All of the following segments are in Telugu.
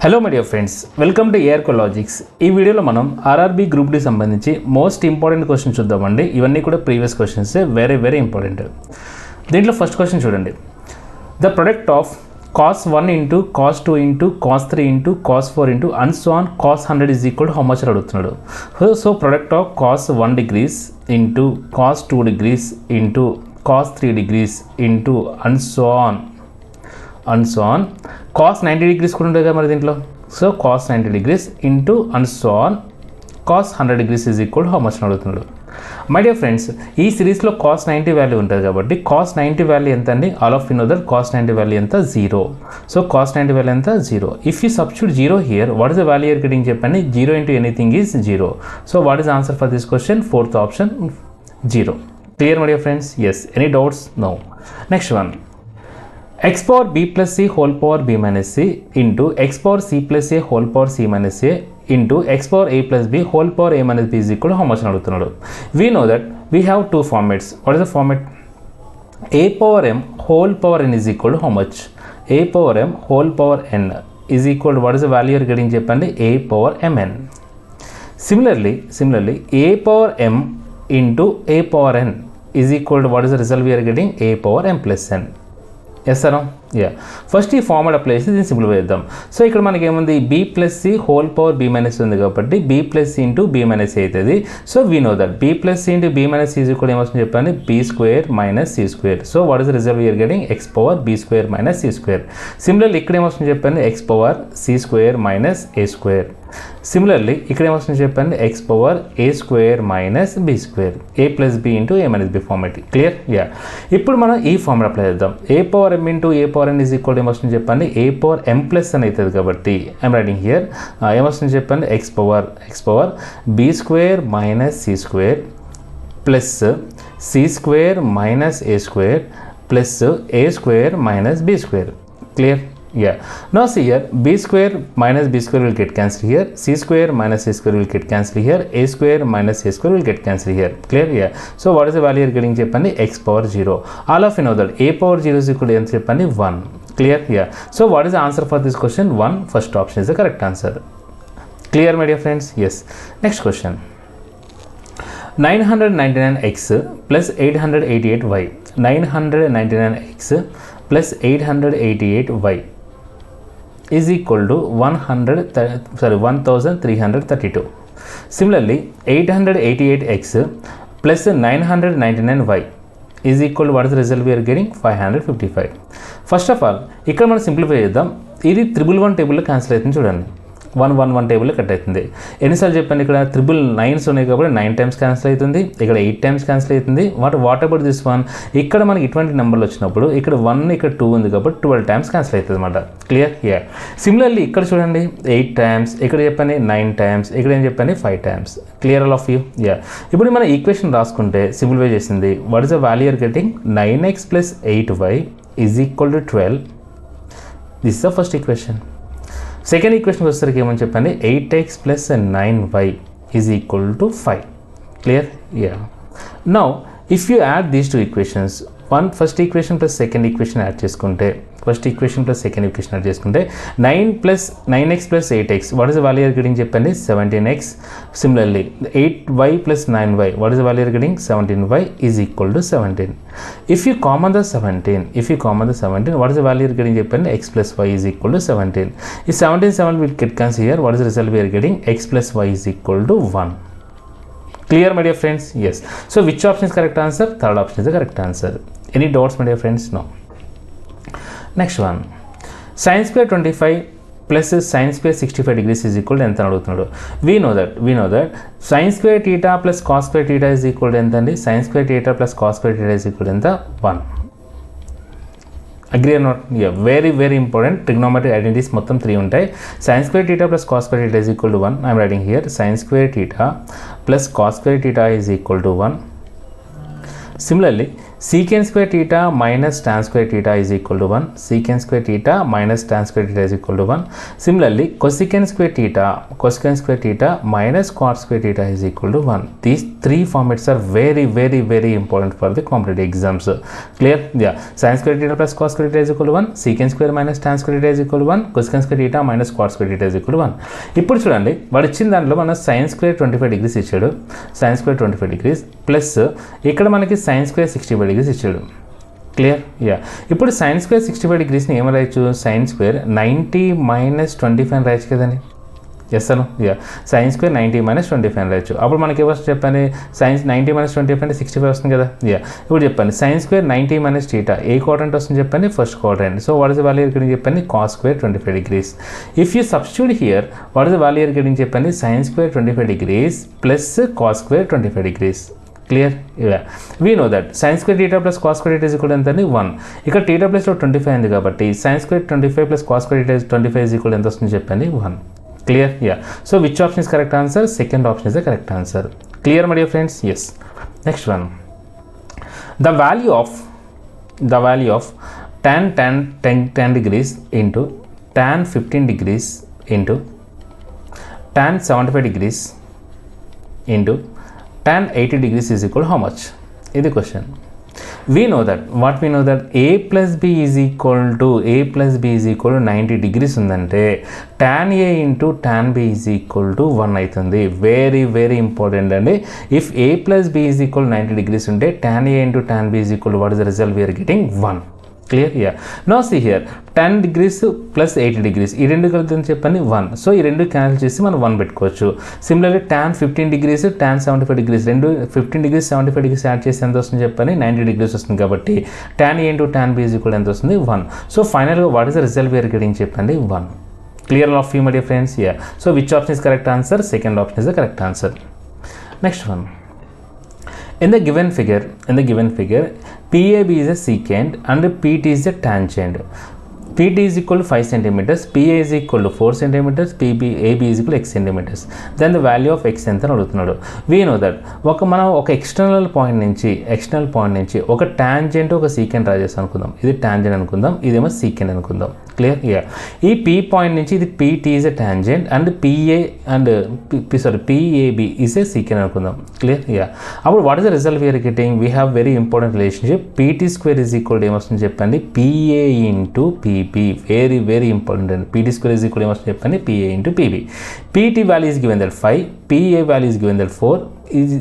Hello my dear friends, welcome to Arco Logics. ఈ వీడియోలో మనం ఆర్ఆర్బీ గ్రూప్ డి సంబంధించి మోస్ట్ ఇంపార్టెంట్ క్వశ్చన్ చూద్దామండి. ఇవన్నీ కూడా ప్రీవియస్ క్వశ్చన్స్, వెరీ ఇంపార్టెంట్. దీంట్లో ఫస్ట్ క్వశ్చన్ చూడండి. The product of cos 1 into cos 2 into cos 3 into cos 4 into and so on cos 100 is equal to how much అడుగుతున్నాడు. So product of cos 1 degrees into cos 2 degrees into cos 3 degrees into and so on cos 90 degrees కూడా ఉంటుంది కదా మరి దీంట్లో. So cos 90 degrees into and so on cos 100 degrees is equal to how much అడుగుతున్నాడు. మై డియర్ ఫ్రెండ్స్, ఈ సిరీస్లో cos 90 వాల్యూ ఉంటుంది కాబట్టి cos 90 వాల్యూ ఎంత అండి? All of you know that cos 90 value ఎంత? 0. సో cos 90 వాల్యూ ఎంత? 0. If you substitute 0 here, what is the value your getting చెప్పండి? 0 into anything is 0. So what is answer for this question? Fourth option 0. Clear my dear friends? Yes. Any doubts? No. Next one. x power b plus c whole power b minus c into x power c plus a whole power c minus a into x power a plus b whole power a minus b is equal to how much అడుగుతున్నాడు. We know that we have two formats. What is the format? a power m whole power n is equal to how much? a power m whole power n is equal to what is the value you are getting చెప్పండి? a power mn. Similarly a power m into a power n is equal to what is the result we are getting? a power m plus n. Yes sir? Yeah. First ఈ ఫార్ములా అప్లై చేసి దీన్ని సింప్లిఫై చేద్దాం. సో ఇక్కడ మనకి ఏముంది? B plus C whole power B minus ఉంది కాబట్టి B plus C into B minus C అవుతుంది. So we know that B plus C into B minus C కూడా ఏమొస్తుంది చెప్పండి? B square minus C square. So what is result you're getting? X power be square minus C square. Similarly ఇక్కడ ఏమొస్తుంది చెప్పండి? X power C square minus ఏ స్క్వేర్. సిమిలర్లీ ఇక్కడ ఏమొస్తుంది చెప్పండి? X power A square minus be square. A plus B into A minus B format. Clear? Yeah. ఇప్పుడు మనం ఈ ఫార్ములా అప్లై చేద్దాం. A power M into A power N is equal ఏమొస్తుంది చెప్పండి? ఏ పవర్ ఎం ప్లస్ అని అవుతుంది కాబట్టి ఐఎమ్ రైటింగ్ హియర్ ఏమొస్తుంది చెప్పండి? X power be square minus C square plus c square minus A square plus a square minus be square. Clear? Yeah. Now see here, b square minus b square will get cancelled here. C square minus c square will get cancelled here. A square minus a square will get cancelled here. Clear? Yeah. So what is the value you are getting చెప్పండి? x power 0. All of you know that a power 0 is equal to ఎంత చెప్పండి? 1. Clear? Yeah. So what is the answer for this question? 1. First option is the correct answer. Clear my dear friends? Yes. Next question. 999x plus 888y. 999x plus 888y is equal to 1332. Similarly, 888x plus 999y is equal to what is the result we are getting? 555. First of all, ఇక్కడ మనం సింప్లిఫై చేద్దాం. ఇది 111 టేబుల్లో క్యాన్సిల్ అవుతుంది చూడండి. 111 టేబుల్లో కట్ అవుతుంది. ఎన్నిసార్లు చెప్పండి? ఇక్కడ 999s ఉన్నాయి కాబట్టి 9 టైమ్స్ క్యాన్సిల్ అవుతుంది. ఇక్కడ 8 టైమ్స్ క్యాన్సిల్ అవుతుంది. What about this one? ఇక్కడ మనకి ఇటువంటి నెంబర్లు వచ్చినప్పుడు ఇక్కడ 1 ఇక్కడ 2 ఉంది కాబట్టి 12 టైమ్స్ క్యాన్సిల్ అవుతుంది అనమాట. క్లియర్? యా. సిమిలర్లీ ఇక్కడ చూడండి 8 టైమ్స్, ఇక్కడ చెప్పండి 9 టైమ్స్, ఇక్కడ ఏం చెప్పండి 5 times. Clear all of you? Yeah. ఇప్పుడు మన ఈక్వేషన్ రాసుకుంటే సింప్లిఫై చేసింది. What is the value you're getting? 9x plus 8y is equal to 12. This is the first equation. Second equation వచ్చేసరికి ఏమని చెప్పండి? 8x plus 9y is equal to 5. Clear? Yeah. Now, if you add these two equations, first equation plus second equation add చేసుకుంటే, first equation plus second equation add చేసుకుంటే 9x plus 8x, what is the value your getting చెప్పండి? 17x. Similarly 8y plus 9y, వాట్ ఇస్ ద వాల్యూ యూర్ గెటింగ్? 17y is equal to 17. If you common the 17, what is the value you are getting చెప్పండి? x plus y is equal to 17. If 17 will get cancelled here, what is the result we are getting? x plus y is equal to 1. Clear my dear friends? Yes. So which option is correct answer? Third option is the correct answer. Any doubts my dear friends? No. Next one. Sin square 25 plus sin square 65 degrees is equal to ఎంత అడుగుతున్నాడు? we know that sin square theta plus cos square theta is equal to ఎంత అండి? sin square theta plus cos square theta is equal to ఎంత? 1. Agree or not? Yeah. Very important. Trigonometric identities మొత్తం 3 ఉంటాయి. sin square theta plus cos square theta is equal to 1. I am writing here sin square theta plus cos square theta is equal to 1. Similarly, secant square theta minus tan square theta is equal to 1. Secant square theta minus tan square theta is equal to 1. Similarly, cosecant square theta minus cot square theta is equal to 1. These three formats are very, very, very important for the competitive exams. Clear? Yeah. Sin square theta plus cos square theta is equal to 1. Secant square minus tan square theta is equal to 1. Cosecant square theta minus cot square theta is equal to 1. ఇప్పుడు చూడండి వాడు ఇచ్చిన దాంట్లో మన sin square 25 degrees ఇచ్చాడు. sin square 25 degrees ప్లస్ ఇక్కడ మనకి sin square 65 degrees ఇచ్చాడు. క్లియర్? యా. ఇప్పుడు sin square 65 degreesని ఏమని రాయొచ్చు? sin square 90 minus 25 రాయొచ్చు కదండి. ఎస్ అను? యా. sin square 90 minus 25 రాయొచ్చు. అప్పుడు మనకి ఏమొస్తుంది చెప్పండి? sin 90 minus 25 అంటే 65 వస్తుంది కదా. యా. ఇప్పుడు చెప్పండి sin square 90 minus theta ఏ క్వాడ్రంట్ వస్తుంది చెప్పండి? First quadrant. So what is the value ఇక్కడ చెప్పండి? cos square 25 degrees. If you substitute here what is the value ఇక్కడ చెప్పండి? sin square 25 degrees plus cos square 25 degrees. Clear? ఇలా we know that sin square theta plus cos square theta is equal to ఎంత అండి? 1. ఇక్కడ theta plus 25 ఉంది కాబట్టి sin square 25 plus cos square theta is 25 is equal to ఎంత వస్తుంది చెప్పండి? 1. Clear? Yeah. So which option is correct answer? Second option is the correct answer. Clear my dear friends? Yes. Next one, the value of tan degrees into tan 15 degrees into tan 75 degrees into tan 80 degrees is equal to how much? Is the question. We know that a plus b is equal to 90 degrees ఉందంటే tan a into tan b is equal to 1 అవుతుంది. వెరీ వెరీ ఇంపార్టెంట్ అండి. If a plus b is equal to 90 degrees ఉంటే tan a into tan b is equal to what is the result we are getting? 1. Clear? Yeah. Now see here 10 degrees plus 80 degrees ఈ రెండు కలుగుతుంది చెప్పండి 1. సో ఈ రెండు క్యాన్సిల్ చేసి మనం 1 పెట్టుకోవచ్చు. Similarly tan 15 degrees tan 75 degrees రెండు 15 degrees 75 degrees యాడ్ చేసి ఎంత వస్తుంది చెప్పండి? 90 degrees వస్తుంది కాబట్టి tan a into tan b is equal ఎంత వస్తుంది? 1. సో ఫైనల్గా what is the result we're getting చెప్పండి? 1. Clear of you my dear friends? Yeah. So which option is correct answer? Second option is the correct answer. Next one, in the given figure PAB is a secant and PT is a tangent. PT is equal to 5 centimeters, PA is equal to 4 centimeters, AB is equal to x centimeters. Then the value of x ఎంత అని అడుగుతున్నాడు. We know that మనం ఒక ఎక్స్టర్నల్ పాయింట్ నుంచి ఒక టాంజెంట్ ఒక సీకెంట్ డ్రా చేస్తాం అనుకుందాం. ఇది టాంజెంట్ అనుకుందాం, ఇదేమో సీకెంట్ అనుకుందాం. క్లియర్? యా. ఈ P పాయింట్ నుంచి ఇది PT is a tangent and PAB is a secant అనుకుందాం. క్లియర్? యా. అప్పుడు what is the result we're getting? We have very important relationship. PT square is equal to ఏమొస్తుంది చెప్పండి? PA into PP. Very very important అండి. PT స్క్వేర్ ఈజ్ ఈక్వల్ ఏమొస్తుంది చెప్పండి? PA into PB. PT value is given that 5, PA value is given that 4,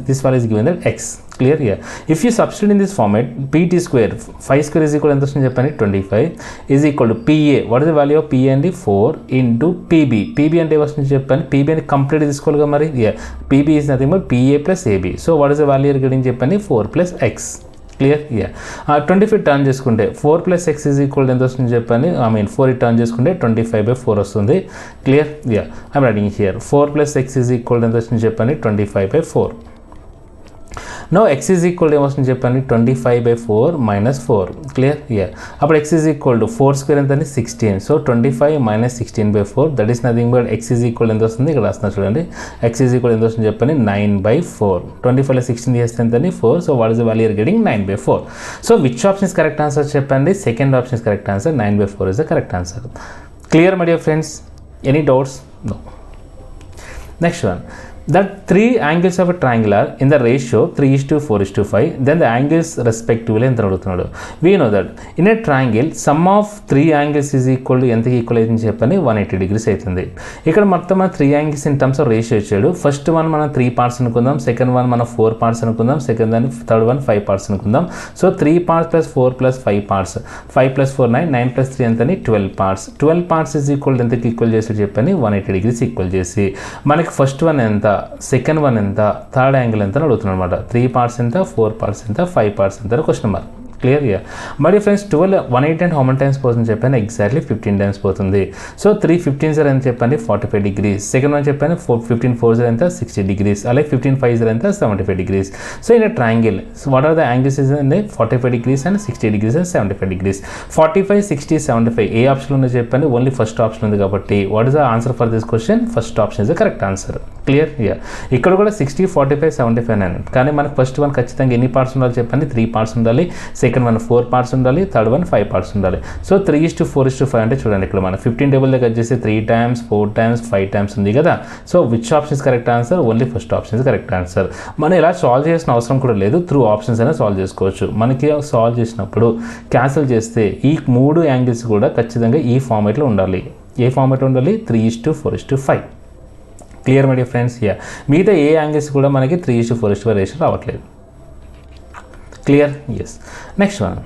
this value is given that x. Clear? Yeah. If you substitute in this format, PT square 5 square is equal to ఎంత వస్తుంది చెప్పండి? 25 is equal to PA. What is the value of PA అండి? 4 into PB. PB అంటే వస్తుంది చెప్పండి? PB అని కంప్లీట్ తీసుకోవాలిగా మరి. Yeah. PB is nothing but PA plus AB. So what is the value getting చెప్పండి? 4 plus x. Clear? Yeah. 25 turn చేసుకుంటే 4 plus x is equal to ఎంత వస్తుంది చెప్పండి? 4 టర్న్ చేసుకుంటే 25/4 వస్తుంది. Clear? Yeah. I'm writing here 4 plus x is equal to ఎంత వస్తుంది చెప్పండి? 25/4. Now x is equal to ఏమొస్తుంది చెప్పండి? 25/4 minus 4. క్లియర్? యా. అప్పుడు x is equal to 4 square ఎంత అండి? 16. So 25 minus 16/4 that is nothing but x is equal ఎంత వస్తుంది? ఇక్కడ రాస్తున్నా చూడండి. x is equal ఎంత వస్తుంది చెప్పండి? 9/4. 25లో 16 చేస్తే ఎంత అండి? 4. So what is the value you are getting? 9/4. So which option is correct answer చెప్పండి? Second option is correct answer. 9/4 is the correct answer. Clear my dear friends? Any doubts? No. Next one, that three angles of a triangle are in the ratio 3:4:5, then the angles respectively ఎంత అడుగుతున్నాడు. We know that in a triangle sum of 3 angles is equal to ఎంతకి ఈక్వల్ అవుతుంది చెప్పని? 180 degrees అవుతుంది. ఇక్కడ మొత్తం మన 3 angles in terms of ratio ఇచ్చాడు. ఫస్ట్ వన్ మనం 3 parts అనుకుందాం, సెకండ్ వన్ మనం 4 parts అనుకుందాం, థర్డ్ వన్ 5 parts అనుకుందాం. So 3 parts plus 4 plus 5 parts, 5 plus 4 9, 9 plus 3 ఎంతని? 12 parts. 12 parts is equal to ఎంతకి ఈక్వల్ చేసి చెప్పని? 180 degrees ఈక్వల్ చేసి మనకి ఫస్ట్ వన్ ఎంత, సెకండ్ వన్ ఎంత, థర్డ్ యాంగిల్ ఎంత అని అడుగుతున్నాడు అనమాట. 3 parts ఎంత, 4 parts ఎంత, 5 parts ఎంత క్వశ్చన్ మార్క్. క్లియర్ ఇయర్ మరి ఫ్రెండ్స్ 180 అంటే హౌ మెనీ టైమ్స్ పోతుంది చెప్పాను ఎగ్జాక్ట్లీ 15 టైమ్స్ పోతుంది. సో 3 15 సార్ ఎంత చెప్పండి 45 degrees. సెకండ్ వన్ చెప్పాను 15 4 సార్ ఎంత 60 degrees. అలాగే 15 5 సార్ ఎంత 75 degrees. So in triangle what are the angles is అండి 45 degrees and 60 degrees and 75 degrees. 45 60 75 A option ఉందో చెప్పండి ఓన్లీ ఫస్ట్ ఆప్షన్ ఉంది కాబట్టి what is the answer for this question first option is the correct answer. Clear year ఇక్కడ కూడా 60 45 75 అని కానీ మనకు ఫస్ట్ వన్ ఖచ్చితంగా ఎన్ని పార్ట్స్ ఉండాలి చెప్పండి 3 parts ఉండాలి. సెకండ్ వన్ 4 parts ఉండాలి. థర్డ్ వన్ 5 parts ఉండాలి. సో 3:4:5 అంటే చూడండి ఇక్కడ మనం 15 టేబుల్ దగ్గర వచ్చేసి 3 times 4 times 5 times ఉంది కదా. So which option is correct answer only first option is correct answer. మనం ఇలా సాల్వ్ చేసిన అవసరం కూడా లేదు త్రూ ఆప్షన్స్ అయినా సాల్వ్ చేసుకోవచ్చు. మనకి సాల్వ్ చేసినప్పుడు క్యాన్సిల్ చేస్తే ఈ 3 యాంగిల్స్ కూడా ఖచ్చితంగా ఈ ఫార్మేట్లో ఉండాలి. ఏ ఫార్మేట్లో ఉండాలి 3:4:5. Clear my dear friends. మిగతా ఏ యాంగిల్స్ కూడా మనకి 3:4:5 రేషియో రావట్లేదు. Clear yes. Next one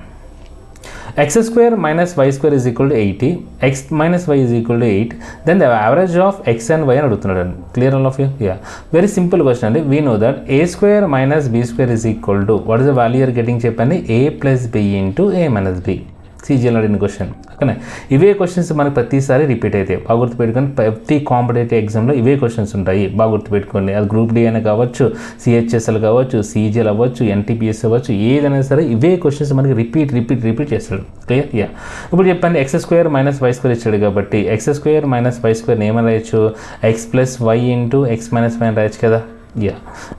x square minus y square is equal to 80, x minus y is equal to 8, then the average of x and y అని అడుగుతున్నాడు. Clear all of you? Very simple question అండి. We know that a square minus b square is equal to what is the value you are getting చెప్పండి a plus b into a minus b. CGL అడిగిన క్వశ్చన్ ఓకేనా. ఇవే క్వశ్చన్స్ మనకు ప్రతిసారి రిపీట్ అవుతాయి. బాగా గుర్తుపెట్టుకొని ప్రతి కాంపిటేటివ్ ఎగ్జామ్లో ఇవే క్వశ్చన్స్ ఉంటాయి. బాగా గుర్తుపెట్టుకోండి. అది గ్రూప్ డి అయినా కావచ్చు, సిహెచ్ఎస్ఎల్ కావచ్చు, సీజీఎల్ అవ్వచ్చు, ఎన్టీపీఎస్ అవ్వచ్చు, ఏదైనా సరే ఇవే క్వశ్చన్స్ మనకి రిపీట్ చేస్తాడు. క్లియర్ ఇప్పుడు చెప్పండి x square minus y square ఇచ్చాడు కాబట్టి x square minus y square ఏమని రాయొచ్చు x plus y into x minus y అని రాయొచ్చు కదా.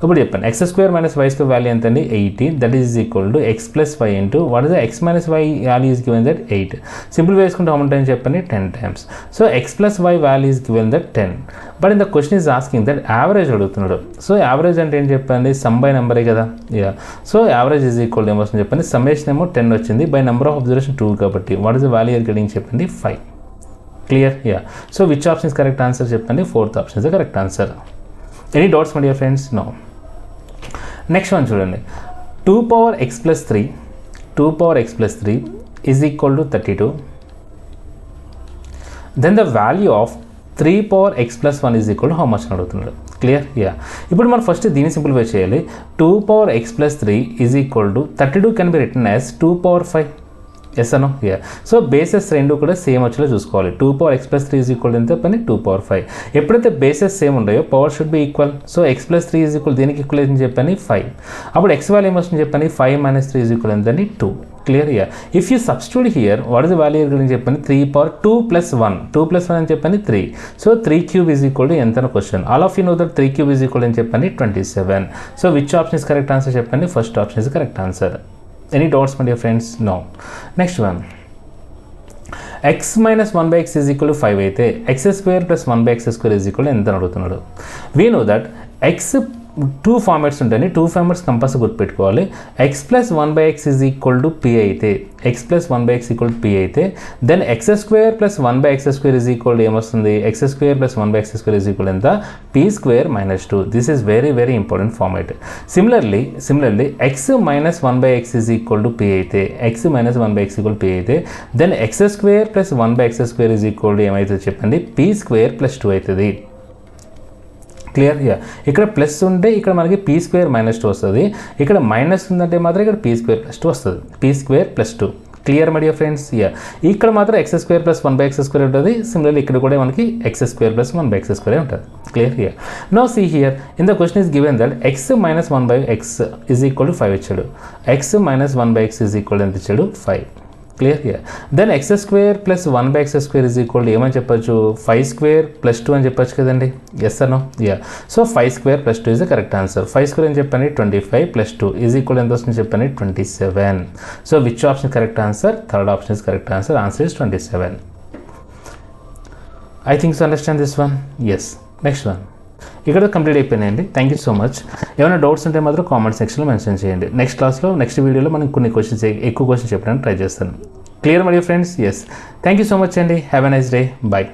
ఇప్పుడు చెప్పండి x square minus y square value ఎంత అండి 80, that is equal to x plus y into what is the x minus y value is given that 8. Simple వేసుకుంటే హౌ మెనీ టైమ్స్ చెప్పండి 10 times. So x plus y value is given that 10. But in the question is asking that average అడుగుతున్నాడు. సో యావరేజ్ అంటే ఏం చెప్పండి సమ్ బై నెంబరే కదా. సో యావరేజ్ ఈజ్ ఈక్వల్ ఏమొస్తుంది చెప్పండి సమ్మేషన్ ఏమో 10 వచ్చింది బై నెంబర్ ఆఫ్ అబ్జర్వేషన్ 2 కాబట్టి what is the value are getting చెప్పండి 5. Clear so which option is correct answer చెప్పండి fourth option is the correct answer. Any doubts my dear friends? No. Next one చూడండి 2 power x plus 3 is equal to 32. Then the value of 3 power x plus 1 is equal to how much అని అడుగుతున్నాడు. క్లియర్ ఇప్పుడు మనం ఫస్ట్ దీన్ని సింప్లిఫై చేయాలి. 2 power x plus 3 is equal to 32 can be written as 2 power 5. Yes అను సో బేసెస్ రెండు కూడా సేమ్ వచ్చేలా చూసుకోవాలి. 2 power x plus 3 is equal to ఎంత పని 2 power 5. ఎప్పుడైతే బేసెస్ సేమ్ ఉన్నాయో power should be equal. So x plus 3 is equal దీనికి ఈక్వల్ అని చెప్పని 5. అప్పుడు x వాల్యూ ఏమొస్తుంది చెప్పని 5 minus 3 is equal ఎంతండి 2. Clear if you substitute here what is the value గురించి చెప్పండి 3 power 2 plus 1 అని చెప్పండి 3. So 3 cube is equal to ఎంత question. All of you know that 3 cube is equal అని చెప్పండి 27. So which option is correct answer చెప్పండి first option is correct answer. Any doubts my dear friends? No. Next one x minus 1 by x is equal to 5 అయితే x square plus 1 by x square is equal to ఎంత అడుగుతున్నాడు. We know that x 2 formats ఉంటాయి. 2 ఫార్మాట్స్ కంపల్సరీ గుర్తుపెట్టుకోవాలి. x plus 1 by x is equal to p అయితే x plus 1 by x equal to p అయితే then x square plus 1 by x square is equal to ఏమొస్తుంది x square plus 1 by x square is equal to ఎంత p square minus 2. This is very important format. Similarly x minus 1 by x is equal to p అయితే x minus 1 by x equal to p అయితే then x square plus 1 by x square is equal to ఏమైతే చెప్పండి p square plus 2 అవుతుంది. క్లియర్ ఇక్కడ ప్లస్ ఉంటే ఇక్కడ మనకి p square minus 2 వస్తుంది. ఇక్కడ మైనస్ ఉందంటే మాత్రం ఇక్కడ p square plus 2 వస్తుంది. p square plus 2. Clear my dear friends? ఇక్కడ మాత్రం x square plus 1 by x square ఉంటుంది. సిమిలర్లీ ఇక్కడ కూడా మనకి x square plus 1 by x square ఉంటుంది. Clear now see here in the question is given that x minus 1 by x is equal to 5 ఇచ్చాడు. x minus 1 by x is equal to ఎంత ఇచ్చాడు 5. Clear then x square plus 1 by x square is equal ఏమని చెప్పచ్చు 5 స్క్వేర్ ప్లస్ 2 అని చెప్పచ్చు కదండి. ఎస్ అను so 5 square plus 2 is the correct answer. 5 square అని చెప్పండి 25 ప్లస్ 2 ఈజ్ ఈక్వల్ ఎంత వస్తుంది చెప్పండి 27. So which option correct answer? Third option is correct answer. Answer is 27. I think so understand this one. Yes. Next one ఇక్కడ కంప్లీట్ అయిపోయినాయండి. Thank you so much. ఏమైనా డౌట్స్ ఉంటే మాత్రం కామెంట్ సెక్షన్లో మెన్షన్ చేయండి. నెక్స్ట్ క్లాస్లో నెక్స్ట్ వీడియోలో మనం కొన్ని క్వశ్చన్స్ ఎక్కువ క్వశ్చన్స్ చెప్పడానికి ట్రై చేస్తాను. Clear my dear friends? Yes. Thank you so much అండి. Have a nice day. Bye.